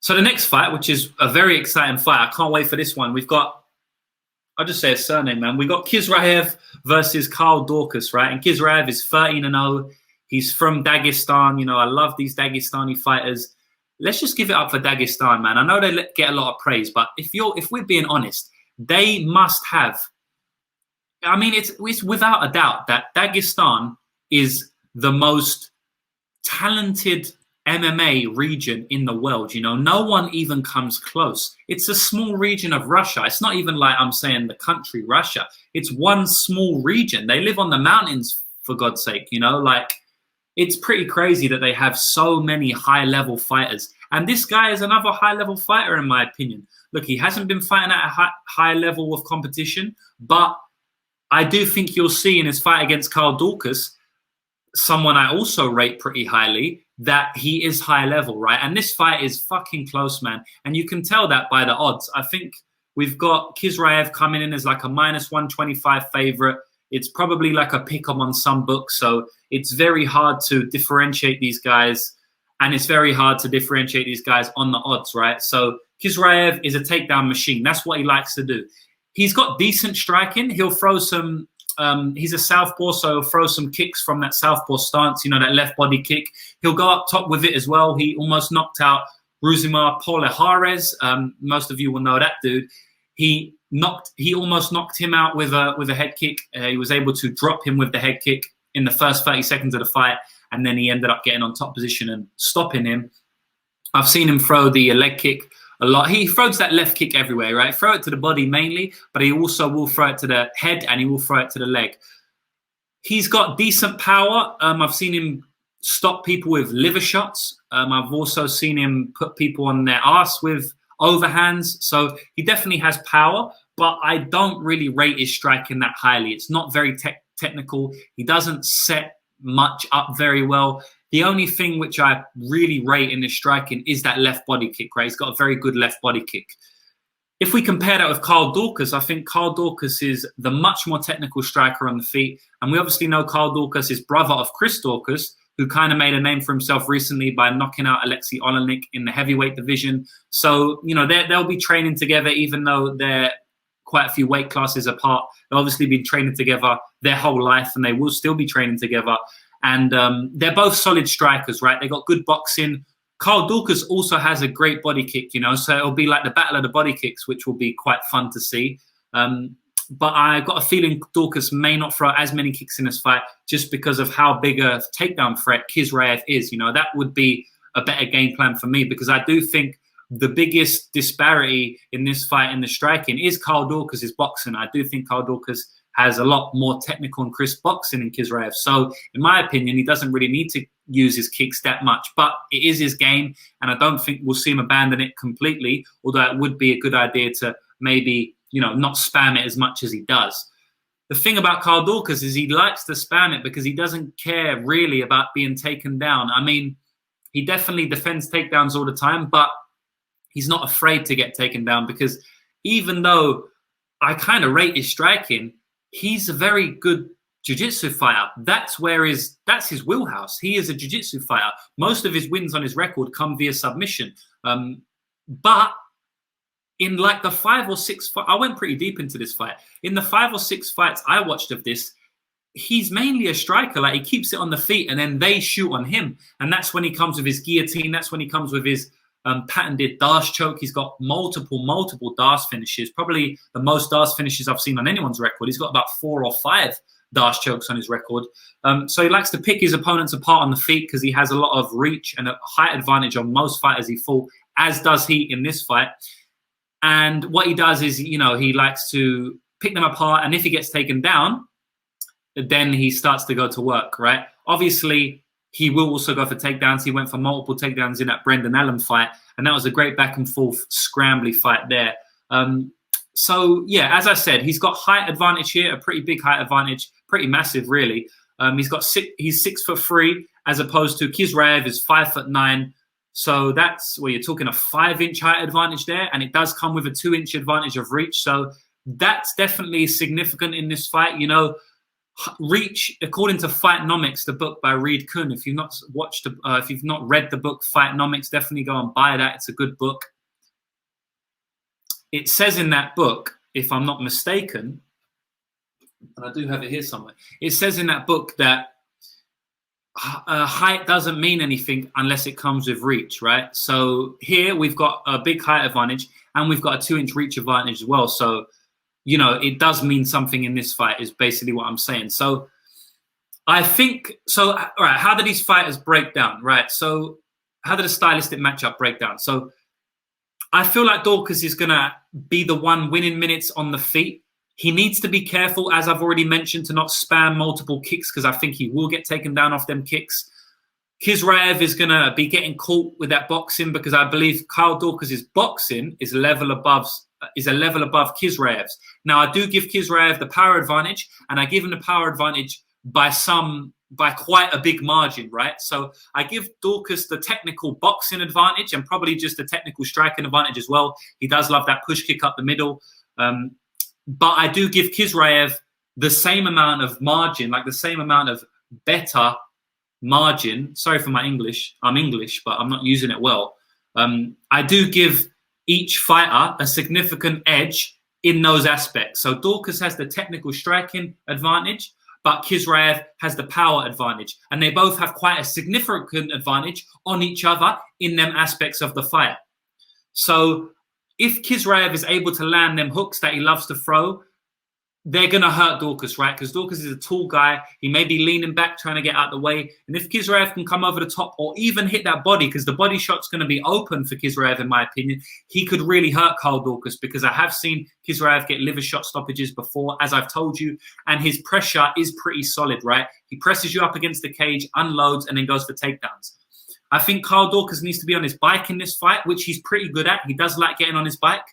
So the next fight, which is a very exciting fight, I can't wait for this one. We've got, I'll just say his surname, man. We got Kisrahev versus Carl Dawkis, right? And Kisrahev is 13-0. He's from Dagestan. You know, I love these Dagestani fighters. Let's just give it up for Dagestan, man. I know they get a lot of praise, but if we're being honest, they must have. I mean, it's without a doubt that Dagestan is the most talented MMA region in the world. You know, no one even comes close. It's a small region of Russia. It's not even like I'm saying the country Russia. It's one small region. They live on the mountains, for God's sake. You know, like, it's pretty crazy that they have so many high-level fighters. And this guy is another high-level fighter, in my opinion. Look, he hasn't been fighting at a high level of competition, but I do think you'll see in his fight against Carl Dawkis, someone I also rate pretty highly, that he is high level, right? And this fight is fucking close, man. And you can tell that by the odds. I think we've got Kisrahev coming in as like a -125 favorite. It's probably like a pick-em on some books. So it's very hard to differentiate these guys. And it's very hard to differentiate these guys on the odds, right? So Kisrahev is a takedown machine. That's what he likes to do. He's got decent striking. He'll throw some, he's a southpaw, so he'll throw some kicks from that southpaw stance, you know, that left body kick. He'll go up top with it as well. He almost knocked out Ruzimar Polehares. Most of you will know that dude. He almost knocked him out with a head kick. He was able to drop him with the head kick in the first 30 seconds of the fight, and then he ended up getting on top position and stopping him. I've seen him throw the leg kick a lot. He throws that left kick everywhere, right? Throw it to the body mainly, but he also will throw it to the head and he will throw it to the leg. He's got decent power. I've seen him stop people with liver shots. I've also seen him put people on their ass with overhands. So he definitely has power, but I don't really rate his striking that highly. It's not very technical. He doesn't set much up very well. The only thing which I really rate in his striking is that left body kick, right? He's got a very good left body kick. If we compare that with Carl Dawkis, I think Carl Dawkis is the much more technical striker on the feet. And we obviously know Carl Dawkis is brother of Chris Dawkis, who kind of made a name for himself recently by knocking out Alexei Olenek in the heavyweight division. So, you know, they'll be training together, even though they're quite a few weight classes apart. They've obviously been training together their whole life, and they will still be training together. And they're both solid strikers, right? They got good boxing. Carl Dawkis also has a great body kick, you know, so it'll be like the battle of the body kicks, which will be quite fun to see. But I got a feeling Dawkis may not throw as many kicks in this fight just because of how big a takedown threat Kisrahev is. You know, that would be a better game plan for me, because I do think the biggest disparity in this fight in the striking is Carl Dawkis' boxing. I do think Carl Dawkis has a lot more technical and crisp boxing than Kisrahev. So, in my opinion, he doesn't really need to use his kicks that much. But it is his game, and I don't think we'll see him abandon it completely, although it would be a good idea to maybe, you know, not spam it as much as he does. The thing about Carl Dawkis is he likes to spam it because he doesn't care really about being taken down. I mean, he definitely defends takedowns all the time, but he's not afraid to get taken down, because even though I kind of rate his striking, he's a very good jiu-jitsu fighter. That's his wheelhouse. He is a jiu-jitsu fighter. Most of his wins on his record come via submission. But in like the 5 or 6, I went pretty deep into this fight. In the 5 or 6 fights I watched of this, he's mainly a striker. Like, he keeps it on the feet and then they shoot on him. And that's when he comes with his guillotine. That's when he comes with his patented Darce choke. He's got multiple Darce finishes, probably the most Darce finishes I've seen on anyone's record. He's got about 4 or 5 Darce chokes on his record. So he likes to pick his opponents apart on the feet because he has a lot of reach and a height advantage on most fighters he fought, as does he in this fight. And what he does is, you know, he likes to pick them apart, and if he gets taken down, then he starts to go to work, right? Obviously, he will also go for takedowns. He went for multiple takedowns in that Brendan Allen fight, and that was a great back and forth scrambly fight there. So, yeah, as I said, he's got height advantage here, a pretty big height advantage, pretty massive, really. He's 6'3", as opposed to Kisrahev is 5'9". So that's where you're talking a 5-inch height advantage there, and it does come with a 2-inch advantage of reach. So that's definitely significant in this fight. You know, Reach, according to Fightnomics, the book by Reed Kuhn. If you've not watched, if you've not read the book Fightnomics, definitely go and buy that. It's a good book. It says in that book, if I'm not mistaken, and I do have it here somewhere, it says in that book that height doesn't mean anything unless it comes with reach, right? So here we've got a big height advantage and we've got a 2-inch reach advantage as well. So, you know, it does mean something in this fight is basically what I'm saying. So I think, so, all right, how do these fighters break down, right? So how did a stylistic matchup break down? So I feel like Daukaus is going to be the one winning minutes on the feet. He needs to be careful, as I've already mentioned, to not spam multiple kicks because I think he will get taken down off them kicks. Kisrahev is going to be getting caught with that boxing because I believe Carl Dawkis' boxing is a level above Kisrahev's. Now, I do give Kisrahev the power advantage, and I give him the power advantage by quite a big margin, right? So I give Daukaus the technical boxing advantage and probably just the technical striking advantage as well. He does love that push kick up the middle. But I do give Kisrahev the same amount of margin, like the same amount of better margin. Sorry for my English. I'm English, but I'm not using it well. I do give each fighter a significant edge in those aspects. So Daukaus has the technical striking advantage, but Kisrahev has the power advantage. And they both have quite a significant advantage on each other in them aspects of the fight. So if Kisrahev is able to land them hooks that he loves to throw, they're going to hurt Daukaus, right? Because Daukaus is a tall guy. He may be leaning back, trying to get out of the way. And if Kisrahev can come over the top or even hit that body, because the body shot's going to be open for Kisrahev, in my opinion, he could really hurt Carl Dawkis because I have seen Kisrahev get liver shot stoppages before, as I've told you, and his pressure is pretty solid, right? He presses you up against the cage, unloads, and then goes for takedowns. I think Carl Dawkis needs to be on his bike in this fight, which he's pretty good at. He does like getting on his bike.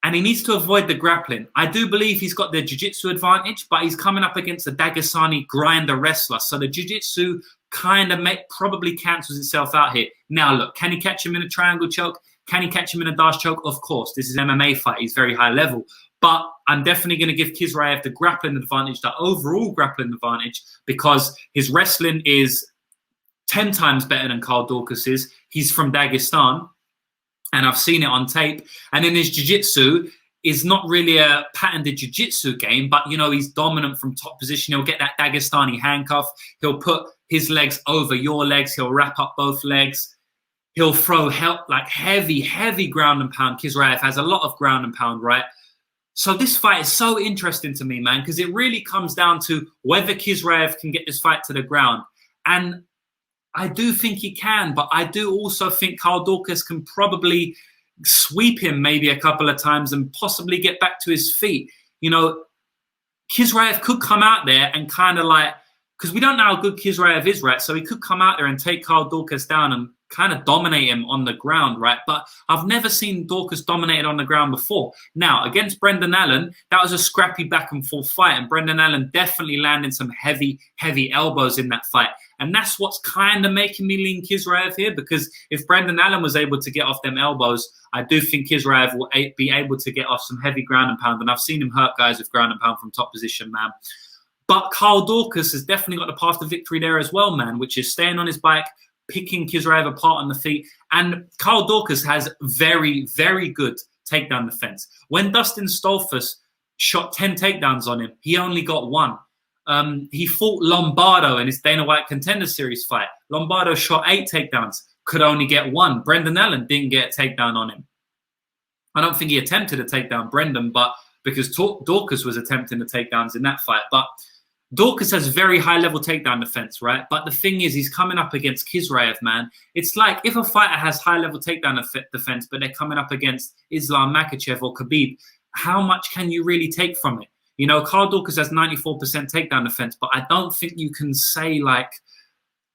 And he needs to avoid the grappling. I do believe he's got the jiu-jitsu advantage, but he's coming up against a Dagestani grinder wrestler. So the jiu-jitsu kind of probably cancels itself out here. Now, look, can he catch him in a triangle choke? Can he catch him in a dash choke? Of course. This is an MMA fight. He's very high level. But I'm definitely going to give Kisrahev the grappling advantage, the overall grappling advantage, because his wrestling is 10 times better than Carl Dawkis is. He's from Dagestan, and I've seen it on tape. And in his jiu-jitsu is not really a patented jiu-jitsu game, but, you know, he's dominant from top position. He'll get that Dagestani handcuff. He'll put his legs over your legs. He'll wrap up both legs. He'll throw like heavy ground and pound. Kisrahev has a lot of ground and pound, right? So this fight is so interesting to me, man, because it really comes down to whether Kisrahev can get this fight to the ground. And I do think he can, but I do also think Carl Dawkis can probably sweep him maybe a couple of times and possibly get back to his feet. You know, Kisrahev could come out there and kind of like, because we don't know how good Kisrahev is, right? So he could come out there and take Carl Dawkis down and kind of dominate him on the ground, right? But I've never seen Dawkis dominated on the ground before. Now, against Brendan Allen, that was a scrappy back and forth fight, and Brendan Allen definitely landed some heavy elbows in that fight. And that's what's kind of making me lean Kisrahev here, because if Brendan Allen was able to get off them elbows, I do think Kisrahev will be able to get off some heavy ground and pound. And I've seen him hurt guys with ground and pound from top position, man. But Carl Dawkis has definitely got the path to victory there as well, man, which is staying on his bike, picking Kisrahev apart on the feet. And Carl Dawkis has very good takedown defense. When Dustin Stolfus shot 10 takedowns on him, he only got one. He fought Lombardo in his Dana White Contender Series fight. Lombardo shot 8 takedowns, could only get one. Brendan Allen didn't get a takedown on him. I don't think he attempted to take down Brendan, but because Dawkis was attempting the takedowns in that fight. But Dawkis has very high-level takedown defense, right? But the thing is, he's coming up against Kisrahev, man. It's like if a fighter has high-level takedown defense, but they're coming up against Islam Makhachev or Khabib, how much can you really take from it? You know, Carl Dawkis has 94% takedown defense, but I don't think you can say, like,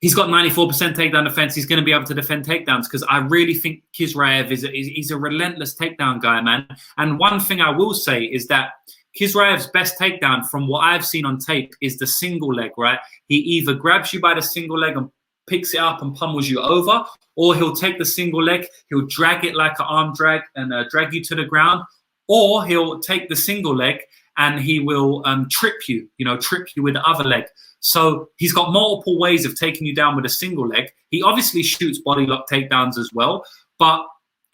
he's got 94% takedown defense, he's going to be able to defend takedowns, because I really think Kisrahev he's a relentless takedown guy, man. And one thing I will say is that Kisraev's best takedown, from what I've seen on tape, is the single leg, right? He either grabs you by the single leg and picks it up and pummels you over, or he'll take the single leg, he'll drag it like an arm drag and drag you to the ground, or he'll take the single leg and he will trip you with the other leg. So he's got multiple ways of taking you down with a single leg. He obviously shoots body lock takedowns as well,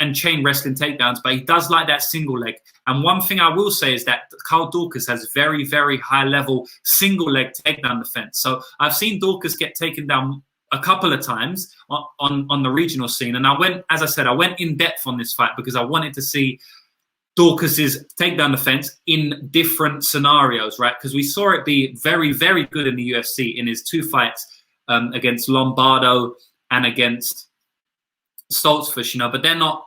and chain wrestling takedowns, but he does like that single leg. And one thing I will say is that Carl Dawkis has very, very high level single leg takedown defense. So I've seen Dawkis get taken down a couple of times on the regional scene. And I went in depth on this fight because I wanted to see Dawkis's takedown defense in different scenarios, right? Because we saw it be very, very good in the UFC in his 2 fights against Lombardo and against Stoltzfus, but they're not,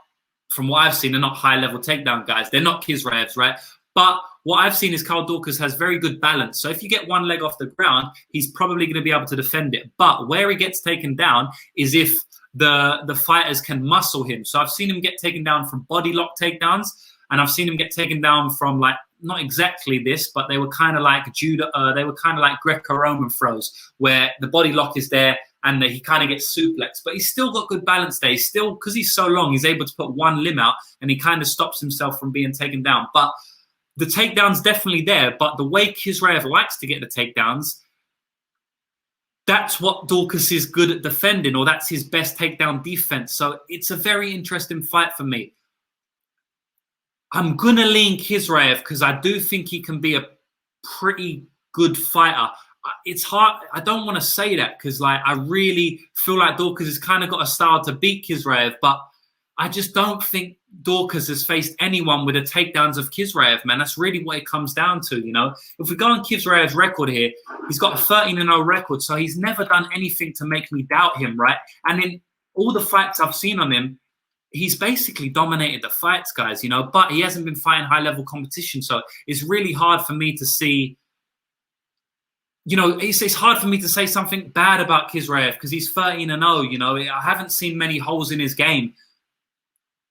from what I've seen, they're not high-level takedown guys. They're not Kisraevs, right? But what I've seen is Carl Dawkis has very good balance. So if you get one leg off the ground, he's probably going to be able to defend it. But where he gets taken down is if the fighters can muscle him. So I've seen him get taken down from body lock takedowns, and I've seen him get taken down from, like, not exactly this, but they were kind of like judo. They were kind of like Greco-Roman throws, where the body lock is there and he kind of gets suplexed. But he's still got good balance there. He's still, because he's so long, he's able to put one limb out and he kind of stops himself from being taken down. But the takedown's definitely there. But the way Kisrahev likes to get the takedowns, that's what Dawkis is good at defending, or that's his best takedown defense. So it's a very interesting fight for me. I'm going to lean Kisrahev because I do think he can be a pretty good fighter. It's hard. I don't want to say that because, like, I really feel like Dawkis has kind of got a style to beat Kisrahev, but I just don't think Dawkis has faced anyone with the takedowns of Kisrahev, man. That's really what it comes down to, If we go on Kisraev's record here, he's got a 13-0 record, so he's never done anything to make me doubt him, right? And in all the fights I've seen on him, he's basically dominated the fights, guys, but he hasn't been fighting high-level competition. So it's really hard for me to see, it's hard for me to say something bad about Kisrahev because he's 13-0, I haven't seen many holes in his game.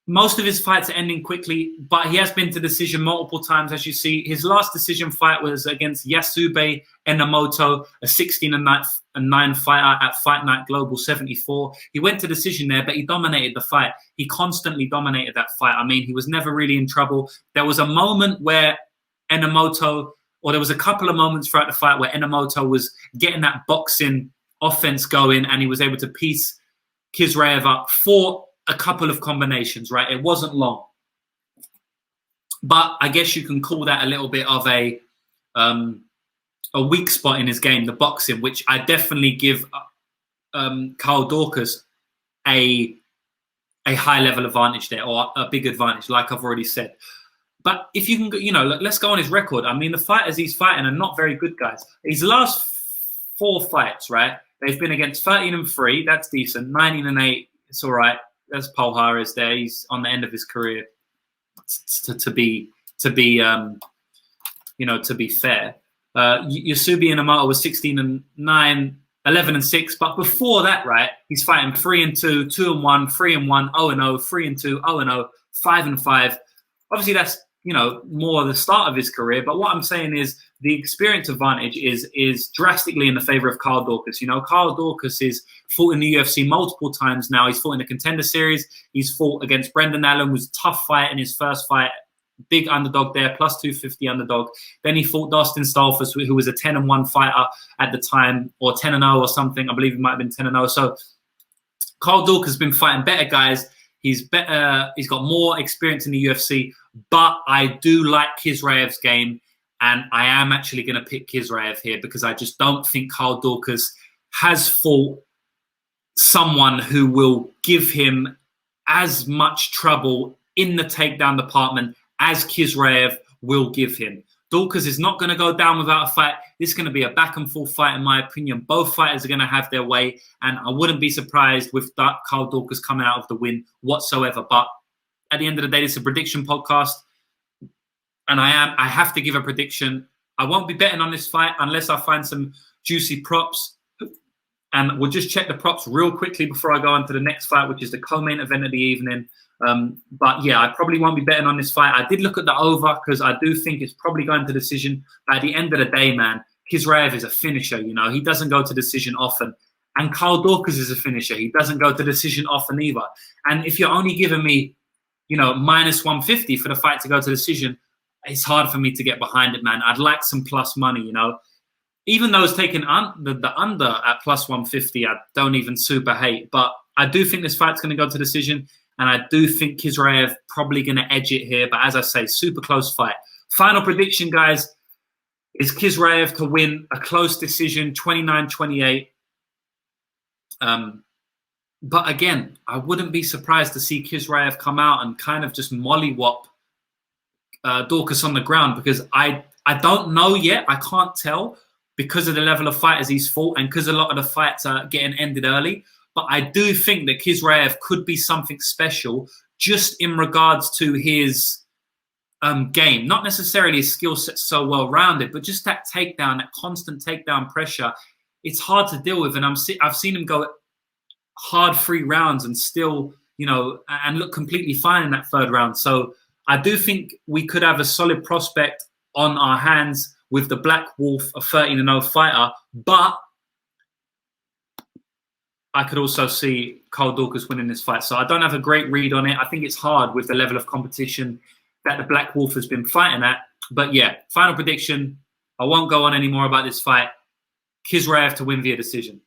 Most of his fights are ending quickly, but he has been to decision multiple times, as you see. His last decision fight was against Yasube Enomoto, a 16-9 fighter at Fight Night Global 74. He went to decision there, but he dominated the fight. He constantly dominated that fight. I mean, he was never really in trouble. There was a moment where Enomoto, or there was a couple of moments throughout the fight where Enomoto was getting that boxing offense going, and he was able to piece Kisrahev up for a couple of combinations, right? It wasn't long. But I guess you can call that a little bit of a weak spot in his game, the boxing, which I definitely give Carl Dawkis a high level advantage there, or a big advantage, like I've already said. But if you can, let's go on his record. I mean, the fighters he's fighting are not very good, guys. His last 4 fights, right? They've been against 13-3. That's decent. 19-8. It's all right. There's Paul Harris there. He's on the end of his career. To be fair, Yasubi Enomoto was 16-9, 11-6. But before that, right, he's fighting 3-2, 2-1, 3-1, 0-0, 3-2, 0-0, 5-5. Obviously, that's more the start of his career. But what I'm saying is the experience advantage is drastically in the favor of Carl Dawkis. Carl Dawkis is fought in the UFC multiple times now. He's fought in the Contender Series. He's fought against Brendan Allen, was a tough fight in his first fight. Big underdog there, plus 250 underdog. Then he fought Dustin Stoltzfus, who was a 10-1 fighter at the time, or 10-0 or something. I believe he might have been 10-0. So Carl Dawkis has been fighting better guys. He's better. He's got more experience in the UFC. But I do like Kisraev's game, and I am actually going to pick Kisrahev here because I just don't think Carl Dawkis has fought someone who will give him as much trouble in the takedown department as Kisrahev will give him. Dawkis is not going to go down without a fight. This is going to be a back-and-forth fight, in my opinion. Both fighters are going to have their way, and I wouldn't be surprised with Carl Dawkis coming out of the win whatsoever. But at the end of the day, this is a prediction podcast, and I have to give a prediction. I won't be betting on this fight unless I find some juicy props. And we'll just check the props real quickly before I go on to the next fight, which is the co-main event of the evening. But yeah, I probably won't be betting on this fight. I did look at the over because I do think it's probably going to decision. But at the end of the day, man, Kisrahev is a finisher. He doesn't go to decision often. And Carl Dawkis is a finisher. He doesn't go to decision often either. And if you're only giving me, minus 150 for the fight to go to decision, it's hard for me to get behind it, man. I'd like some plus money, you know. Even though it's taken the under at plus 150, I don't even super hate. But I do think this fight's going to go to decision. And I do think Kisrahev probably going to edge it here. But as I say, super close fight. Final prediction, guys, is Kisrahev to win a close decision, 29-28. But again, I wouldn't be surprised to see Kisrahev come out and kind of just mollywop Daukaus on the ground, because I don't know yet. I can't tell because of the level of fighters he's fought and because a lot of the fights are getting ended early. But I do think that Kisrahev could be something special just in regards to his game. Not necessarily his skill set so well-rounded, but just that takedown, that constant takedown pressure. It's hard to deal with. And I've seen him go hard 3 rounds and still, you know, and look completely fine in that 3rd round. So I do think we could have a solid prospect on our hands with the Black Wolf, a 13-0 fighter. But I could also see Carl Dawkis winning this fight. So I don't have a great read on it. I think it's hard with the level of competition that the Black Wolf has been fighting at. But yeah, final prediction. I won't go on any more about this fight. Kisrahev to win via decision.